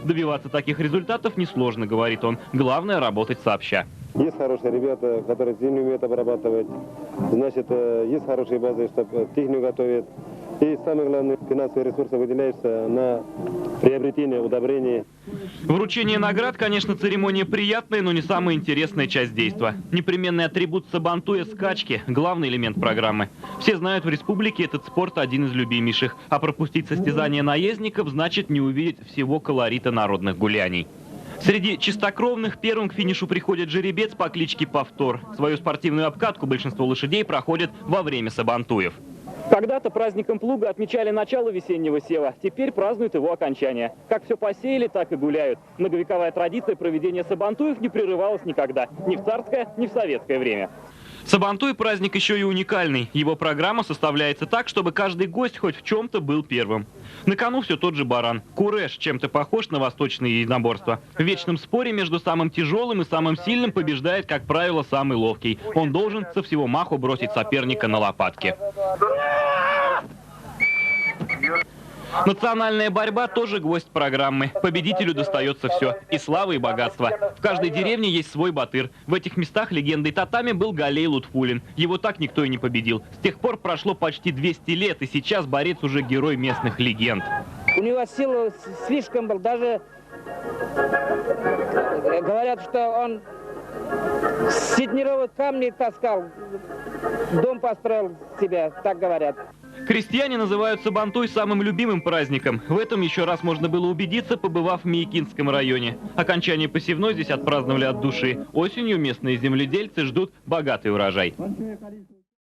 Добиваться таких результатов несложно, говорит он. Главное — работать сообща. Есть хорошие ребята, которые землю умеют обрабатывать. Значит, есть хорошие базы, чтобы технику готовят. И самое главное, финансовые ресурсы выделяются на приобретение удобрений. Вручение наград, конечно, церемония приятная, но не самая интересная часть действа. Непременный атрибут сабантуя — скачки, главный элемент программы. Все знают, в республике этот спорт один из любимейших. А пропустить состязание наездников значит не увидеть всего колорита народных гуляний. Среди чистокровных первым к финишу приходит жеребец по кличке Повтор. Свою спортивную обкатку большинство лошадей проходит во время сабантуев. Когда-то праздником плуга отмечали начало весеннего сева, теперь празднуют его окончание. Как все посеяли, так и гуляют. Многовековая традиция проведения сабантуев не прерывалась никогда. Ни в царское, ни в советское время. Сабантуй — праздник еще и уникальный. Его программа составляется так, чтобы каждый гость хоть в чем-то был первым. На кону все тот же баран. Куреш чем-то похож на восточные единоборства. В вечном споре между самым тяжелым и самым сильным побеждает, как правило, самый ловкий. Он должен со всего маху бросить соперника на лопатки. Национальная борьба тоже гвоздь программы. Победителю достается все. И слава, и богатство. В каждой деревне есть свой батыр. В этих местах легендой татами был Галей Лутфулин. Его так никто и не победил. С тех пор прошло почти 200 лет, и сейчас борец уже герой местных легенд. У него сила слишком был. Даже говорят, что он сиднеровые камни таскал. Дом построил себе, так говорят. Крестьяне называют сабантуй самым любимым праздником. В этом еще раз можно было убедиться, побывав в Миякинском районе. Окончание посевной здесь отпраздновали от души. Осенью местные земледельцы ждут богатый урожай.